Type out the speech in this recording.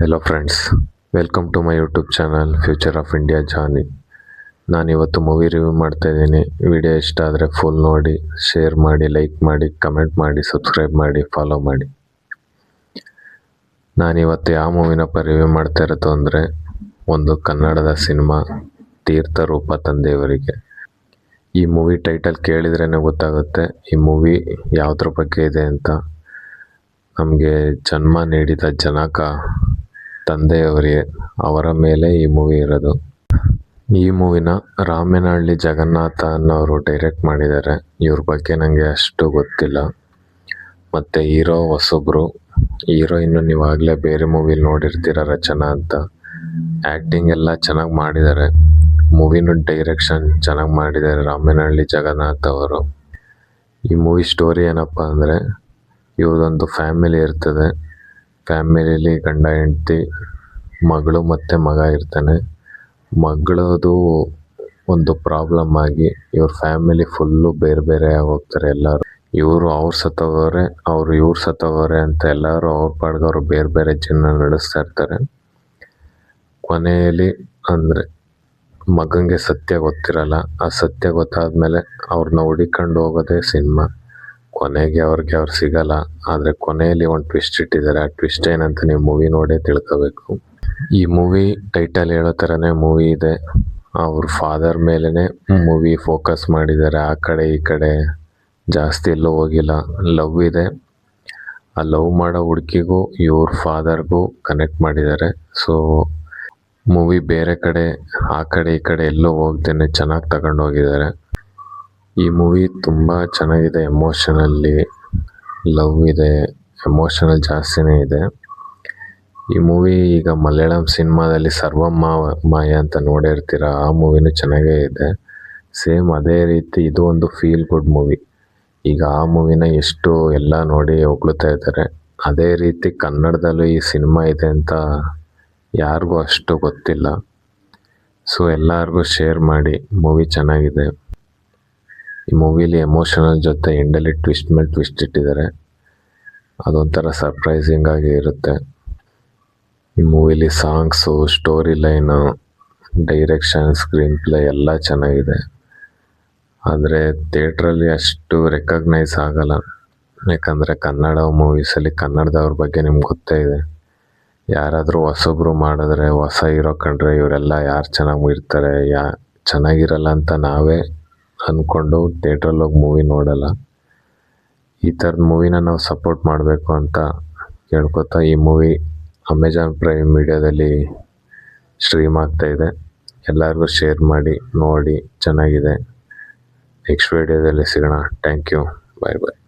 Hello friends, welcome to my YouTube channel future of India Jani. ನಾನಿವತ್ತು movie review ಮಾಡ್ತಾ ಇದ್ದೀನಿ. Video ಇಷ್ಟ ಆದರೆ ಫುಲ್ ನೋಡಿ, ಶೇರ್ ಮಾಡಿ, ಲೈಕ್ ಮಾಡಿ, ಕಮೆಂಟ್ ಮಾಡಿ, ಸಬ್ಸ್ಕ್ರೈಬ್ ಮಾಡಿ, ಫಾಲೋ ಮಾಡಿ. ನಾನಿವತ್ತು ಯಾವ ಮೂವಿನಪ್ಪ ರಿವ್ಯೂ ಮಾಡ್ತಾ ಇರೋದು ಅಂದರೆ, ಒಂದು ಕನ್ನಡದ ಸಿನಿಮಾ ತೀರ್ಥ ರೂಪ ತಂದೆಯವರಿಗೆ. ಈ ಮೂವಿ ಟೈಟಲ್ ಕೇಳಿದ್ರೇ ಗೊತ್ತಾಗುತ್ತೆ ಈ ಮೂವಿ ಯಾವುದ್ರ ಬಗ್ಗೆ ಇದೆ ಅಂತ. ನಮಗೆ ಜನ್ಮ ನೀಡಿದ ಜನಕ ತಂದೆಯವರೇ, ಅವರ ಮೇಲೆ ಈ ಮೂವಿ ಇರೋದು. ಈ ಮೂವಿನ ರಾಮೇನಹಳ್ಳಿ ಜಗನ್ನಾಥ ಅನ್ನೋರು ಡೈರೆಕ್ಟ್ ಮಾಡಿದ್ದಾರೆ. ಇವ್ರ ಬಗ್ಗೆ ನನಗೆ ಅಷ್ಟು ಗೊತ್ತಿಲ್ಲ. ಮತ್ತು ಹೀರೋ ಹೊಸಬ್ರು, ಹೀರೋಯಿನ್ನು ನೀವಾಗಲೇ ಬೇರೆ ಮೂವಿಲಿ ನೋಡಿರ್ತೀರ, ರಚನಾ ಅಂತ. ಆ್ಯಕ್ಟಿಂಗ್ ಎಲ್ಲ ಚೆನ್ನಾಗಿ ಮಾಡಿದ್ದಾರೆ. ಮೂವಿನೂ ಡೈರೆಕ್ಷನ್ ಚೆನ್ನಾಗಿ ಮಾಡಿದ್ದಾರೆ ರಾಮೇನಹಳ್ಳಿ ಜಗನ್ನಾಥ್ ಅವರು. ಈ ಮೂವಿ ಸ್ಟೋರಿ ಏನಪ್ಪ ಅಂದರೆ, ಇವ್ರದೊಂದು ಫ್ಯಾಮಿಲಿ ಇರ್ತದೆ. ಫ್ಯಾಮಿಲಿಲಿ ಗಂಡ ಹೆಂಡತಿ, ಮಗಳು ಮತ್ತು ಮಗ ಇರ್ತಾನೆ. ಮಗಳದು ಒಂದು ಪ್ರಾಬ್ಲಮ್ ಆಗಿ ಇವ್ರ ಫ್ಯಾಮಿಲಿ ಫುಲ್ಲು ಬೇರೆ ಬೇರೆ ಹೋಗ್ತಾರೆ ಎಲ್ಲರೂ. ಇವರು ಅವ್ರು ಸತ್ತೋಗವ್ರೆ, ಅವರು ಇವ್ರು ಸತ್ತೋಗವ್ರೆ ಅಂತ ಎಲ್ಲರೂ ಅವ್ರ ಪಾಡ್ಗೆ ಅವರು ಬೇರೆ ಬೇರೆ ಜೀವನ ನಡೆಸ್ತಾ ಇರ್ತಾರೆ. ಕೊನೆಯಲ್ಲಿ ಅಂದರೆ ಮಗನಿಗೆ ಸತ್ಯ ಗೊತ್ತಿರಲ್ಲ. ಆ ಸತ್ಯ ಗೊತ್ತಾದ್ಮೇಲೆ ಅವ್ರನ್ನ ಹುಡಿಕೊಂಡು ಹೋಗೋದೇ ಸಿನಿಮಾ. ಕೊನೆಗೆ ಅವ್ರು ಸಿಗಲ್ಲ. ಆದರೆ ಕೊನೆಯಲ್ಲಿ ಒಂದು ಟ್ವಿಸ್ಟ್ ಇಟ್ಟಿದ್ದಾರೆ. ಆ ಟ್ವಿಸ್ಟ್ ಏನಂತ ನೀವು ಮೂವಿ ನೋಡೇ ತಿಳ್ಕೋಬೇಕು. ಈ ಮೂವಿ ಟೈಟಲ್ ಹೇಳೋ ಥರನೇ ಮೂವಿ ಇದೆ. ಅವ್ರ ಫಾದರ್ ಮೇಲೇ ಮೂವಿ ಫೋಕಸ್ ಮಾಡಿದ್ದಾರೆ. ಆ ಕಡೆ ಈ ಕಡೆ ಜಾಸ್ತಿ ಎಲ್ಲೂ ಹೋಗಿಲ್ಲ. ಲವ್ ಇದೆ. ಆ ಲವ್ ಮಾಡೋ ಹುಡುಗಿಗೂ ಇವ್ರ ಫಾದರ್ಗೂ ಕನೆಕ್ಟ್ ಮಾಡಿದ್ದಾರೆ. ಸೊ ಮೂವಿ ಬೇರೆ ಕಡೆ ಆ ಕಡೆ ಈ ಕಡೆ ಎಲ್ಲೂ ಹೋಗ್ದೇನೆ ಚೆನ್ನಾಗಿ ತಗೊಂಡೋಗಿದ್ದಾರೆ. ಈ ಮೂವಿ ತುಂಬ ಚೆನ್ನಾಗಿದೆ. ಎಮೋಷನಲ್ಲಿ ಲವ್ ಇದೆ, ಎಮೋಷನಲ್ ಜಾಸ್ತಿನೇ ಇದೆ. ಈ ಮೂವಿ ಈಗ ಮಲಯಾಳಂ ಸಿನಿಮಾದಲ್ಲಿ ಸರ್ವಮಾಯ ಅಂತ ನೋಡಿರ್ತೀರ. ಆ ಮೂವಿನೂ ಚೆನ್ನಾಗೇ ಇದೆ. ಸೇಮ್ ಅದೇ ರೀತಿ ಇದು ಒಂದು ಫೀಲ್ ಗುಡ್ ಮೂವಿ. ಈಗ ಆ ಮೂವಿನ ಎಷ್ಟು ಎಲ್ಲ ನೋಡಿ ಹೊಗಳ್ತಾ ಇದ್ದಾರೆ. ಅದೇ ರೀತಿ ಕನ್ನಡದಲ್ಲೂ ಈ ಸಿನಿಮಾ ಇದೆ ಅಂತ ಯಾರಿಗೂ ಅಷ್ಟು ಗೊತ್ತಿಲ್ಲ. ಸೊ ಎಲ್ಲರಿಗೂ ಶೇರ್ ಮಾಡಿ. ಮೂವಿ ಚೆನ್ನಾಗಿದೆ. ಈ ಮೂವಿಲಿ ಎಮೋಷನಲ್ ಜೊತೆ ಎಂಡಲ್ಲಿ ಟ್ವಿಸ್ಟ್ ಮೇಲೆ ಟ್ವಿಸ್ಟ್ ಇಟ್ಟಿದ್ದಾರೆ. ಅದೊಂಥರ ಸರ್ಪ್ರೈಸಿಂಗ್ ಆಗಿ ಇರುತ್ತೆ. ಈ ಮೂವಿಲಿ songs, story line, direction, screenplay ಎಲ್ಲ ಚೆನ್ನಾಗಿದೆ. ಆದರೆ ಥಿಯೇಟ್ರಲ್ಲಿ ಅಷ್ಟು ರೆಕಗ್ನೈಸ್ ಆಗಲ್ಲ. ಯಾಕಂದರೆ ಕನ್ನಡ ಮೂವೀಸಲ್ಲಿ ಕನ್ನಡದವ್ರ ಬಗ್ಗೆ ನಿಮ್ಗೆ ಗೊತ್ತೇ ಇದೆ. ಯಾರಾದರೂ ಹೊಸಬ್ರು ಮಾಡಿದ್ರೆ, ಹೊಸ ಹೀರೋ ಕಂಡ್ರೆ ಇವರೆಲ್ಲ ಯಾರು ಚೆನ್ನಾಗಿ ಇರ್ತಾರೆ, ಚೆನ್ನಾಗಿರಲ್ಲ ಅಂತ ನಾವೇ ಅಂದ್ಕೊಂಡು ಥಿಯೇಟ್ರಲ್ಲಿ ಹೋಗಿ ಮೂವಿ ನೋಡಲ್ಲ. ಈ ಥರದ ಮೂವಿನ ನಾವು ಸಪೋರ್ಟ್ ಮಾಡಬೇಕು ಅಂತ ಕೇಳ್ಕೊತಾ, ಈ ಮೂವಿ ಅಮೆಜಾನ್ ಪ್ರೈಮ್ ವಿಡಿಯೋದಲ್ಲಿ ಸ್ಟ್ರೀಮ್ ಆಗ್ತಾಯಿದೆ. ಎಲ್ಲರಿಗೂ ಶೇರ್ ಮಾಡಿ, ನೋಡಿ. ಚೆನ್ನಾಗಿದೆ. ನೆಕ್ಸ್ಟ್ ವಿಡಿಯೋದಲ್ಲಿ ಸಿಗೋಣ. Thank you. Bye bye.